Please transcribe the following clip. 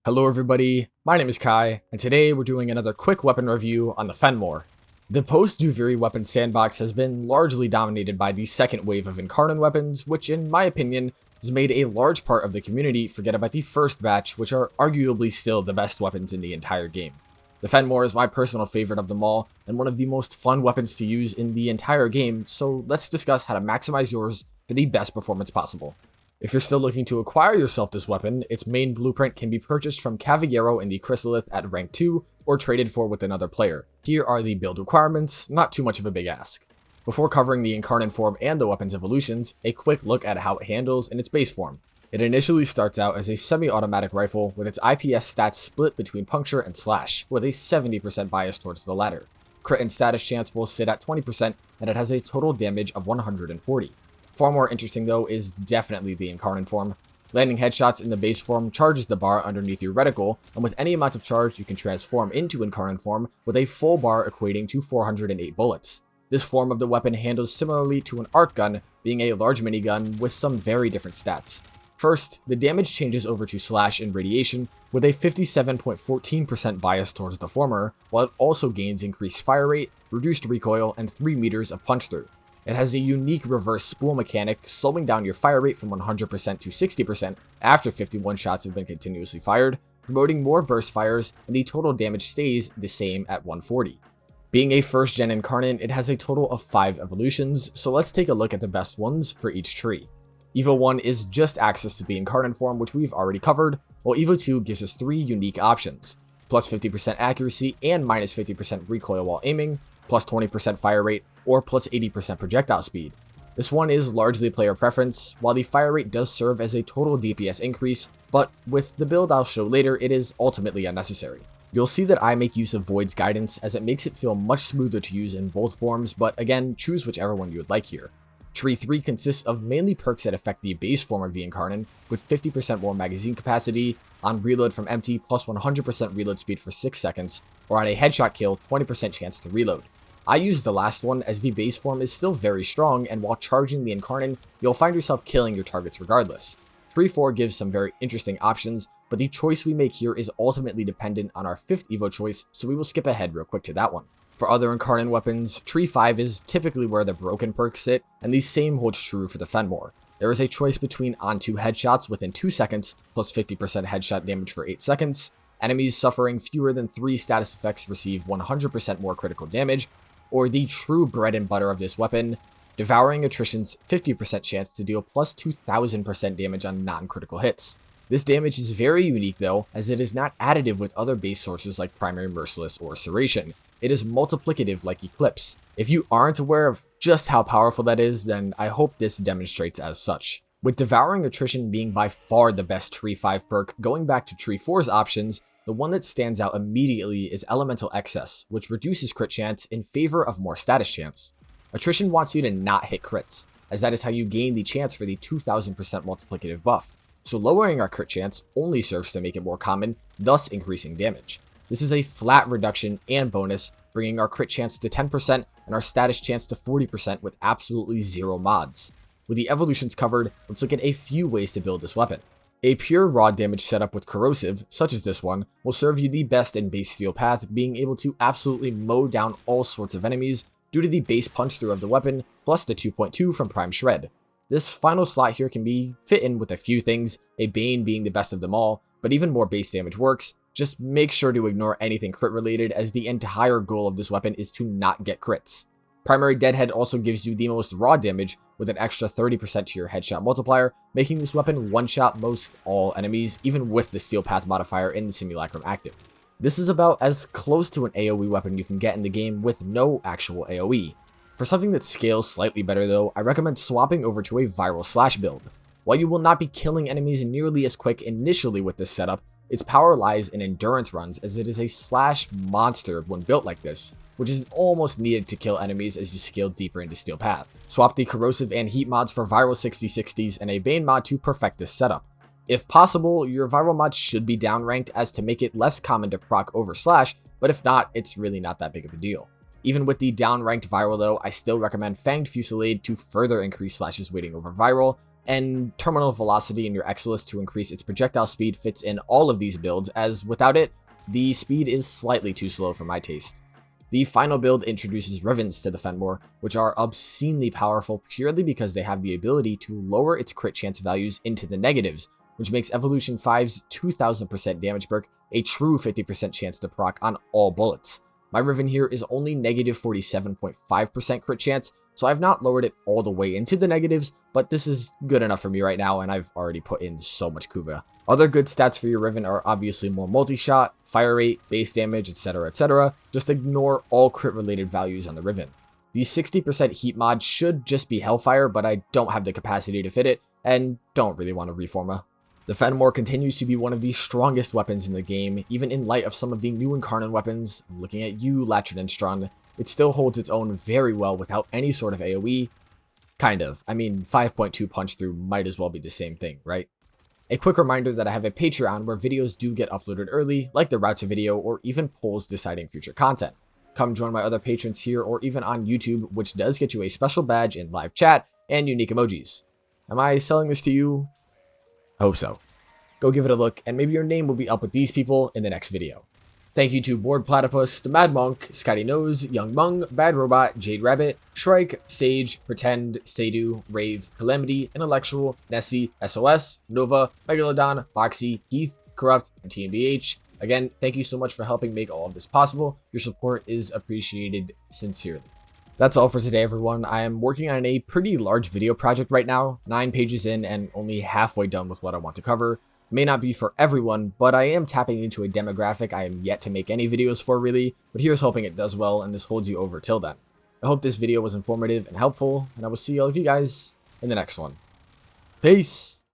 Hello everybody, my name is Kai, and today we're doing another quick weapon review on the Phenmor. The post-Duviri weapon sandbox has been largely dominated by the second wave of Incarnon weapons, which in my opinion has made a large part of the community forget about the first batch, which are arguably still the best weapons in the entire game. The Phenmor is my personal favorite of them all, and one of the most fun weapons to use in the entire game, so let's discuss how to maximize yours for the best performance possible. If you're still looking to acquire yourself this weapon, its main blueprint can be purchased from Cavallero in the Chrysalith at rank 2, or traded for with another player. Here are the build requirements, not too much of a big ask. Before covering the Incarnon form and the weapon's evolutions, a quick look at how it handles in its base form. It initially starts out as a semi-automatic rifle with its IPS stats split between puncture and slash, with a 70% bias towards the latter. Crit and status chance will sit at 20%, and it has a total damage of 140. Far more interesting though is definitely the Incarnon form. Landing headshots in the base form charges the bar underneath your reticle, and with any amount of charge you can transform into Incarnon form with a full bar equating to 408 bullets. This form of the weapon handles similarly to an arc gun, being a large minigun with some very different stats. First, the damage changes over to slash and radiation with a 57.14% bias towards the former, while it also gains increased fire rate, reduced recoil, and 3 meters of punch through. It has a unique reverse spool mechanic, slowing down your fire rate from 100% to 60% after 51 shots have been continuously fired, promoting more burst fires, and the total damage stays the same at 140. Being a first-gen Incarnon, it has a total of 5 evolutions, so let's take a look at the best ones for each tree. Evo 1 is just access to the Incarnon form, which we've already covered, while Evo 2 gives us 3 unique options: plus 50% accuracy and minus 50% recoil while aiming, plus 20% fire rate, or plus 80% projectile speed. This one is largely player preference, while the fire rate does serve as a total DPS increase, but with the build I'll show later, it is ultimately unnecessary. You'll see that I make use of Void's guidance as it makes it feel much smoother to use in both forms, but again, choose whichever one you would like here. Tree 3 consists of mainly perks that affect the base form of the Incarnon, with 50% more magazine capacity, on reload from empty plus 100% reload speed for 6 seconds, or on a headshot kill 20% chance to reload. I use the last one as the base form is still very strong, and while charging the Incarnon, you'll find yourself killing your targets regardless. Tree 4 gives some very interesting options, but the choice we make here is ultimately dependent on our 5th Evo choice, so we will skip ahead real quick to that one. For other Incarnon weapons, Tree 5 is typically where the broken perks sit, and the same holds true for the Phenmor. There is a choice between on-2 headshots within 2 seconds, plus 50% headshot damage for 8 seconds, enemies suffering fewer than 3 status effects receive 100% more critical damage, or the true bread and butter of this weapon, Devouring Attrition's 50% chance to deal plus 2000% damage on non-critical hits. This damage is very unique though, as it is not additive with other base sources like Primary Merciless or Serration. It is multiplicative like Eclipse. If you aren't aware of just how powerful that is, then I hope this demonstrates as such. With Devouring Attrition being by far the best Tree 5 perk, going back to Tree 4's options, the one that stands out immediately is Elemental Excess, which reduces crit chance in favor of more status chance. Attrition wants you to not hit crits, as that is how you gain the chance for the 2000% multiplicative buff, so lowering our crit chance only serves to make it more common, thus increasing damage. This is a flat reduction and bonus, bringing our crit chance to 10% and our status chance to 40% with absolutely zero mods. With the evolutions covered, let's look at a few ways to build this weapon. A pure raw damage setup with Corrosive, such as this one, will serve you the best in base steel path, being able to absolutely mow down all sorts of enemies due to the base punch through of the weapon, plus the 2.2 from Prime Shred. This final slot here can be fit in with a few things, a Bane being the best of them all, but even more base damage works. Just make sure to ignore anything crit related, as the entire goal of this weapon is to not get crits. Primary Deadhead also gives you the most raw damage with an extra 30% to your headshot multiplier, making this weapon one-shot most all enemies, even with the Steel Path modifier in the Simulacrum active. This is about as close to an AoE weapon you can get in the game with no actual AoE. For something that scales slightly better though, I recommend swapping over to a Viral Slash build. While you will not be killing enemies nearly as quick initially with this setup, its power lies in endurance runs, as it is a slash monster when built like this, which is almost needed to kill enemies as you scale deeper into Steel Path. Swap the Corrosive and Heat mods for Viral 60/60s and a Bane mod to perfect this setup. If possible, your Viral mod should be downranked as to make it less common to proc over slash, but if not, it's really not that big of a deal. Even with the downranked Viral though, I still recommend Fanged Fusillade to further increase slash's weighting over Viral, And terminal velocity in your Exilus to increase its projectile speed fits in all of these builds, as without it, the speed is slightly too slow for my taste. The final build introduces Rivens to the Phenmor, which are obscenely powerful purely because they have the ability to lower its crit chance values into the negatives, which makes Evolution 5's 2000% damage perk a true 50% chance to proc on all bullets. My Riven here is only negative 47.5% crit chance, so I've not lowered it all the way into the negatives, but this is good enough for me right now, and I've already put in so much Kuva. Other good stats for your Riven are obviously more multi-shot, fire rate, base damage, etc, etc. Just ignore all crit related values on the Riven. The 60% heat mod should just be Hellfire, but I don't have the capacity to fit it, and don't really want to reforma. The Phenmor continues to be one of the strongest weapons in the game, even in light of some of the new Incarnon weapons. I'm looking at you, Latrin and Strun. It still holds its own very well without any sort of AoE. Kind of. I mean, 5.2 punch through might as well be the same thing, right? A quick reminder that I have a Patreon where videos do get uploaded early, like the route to video or even polls deciding future content. Come join my other patrons here or even on YouTube, which does get you a special badge in live chat and unique emojis. Am I selling this to you? I hope so. Go give it a look, and maybe your name will be up with these people in the next video. Thank you to Bored Platypus, The Mad Monk, Scotty Nose, Young Mung, Bad Robot, Jade Rabbit, Shrike, Sage, Pretend, Sadu, Rave, Calamity, Intellectual, Nessie, SOS, Nova, Megalodon, Boxy, Heath, Corrupt, and TNBH. Again, thank you so much for helping make all of this possible. Your support is appreciated sincerely. That's all for today, everyone. I am working on a pretty large video project right now, 9 pages in and only halfway done with what I want to cover. May not be for everyone, but I am tapping into a demographic I am yet to make any videos for really, but here's hoping it does well and this holds you over till then. I hope this video was informative and helpful, and I will see all of you guys in the next one. Peace!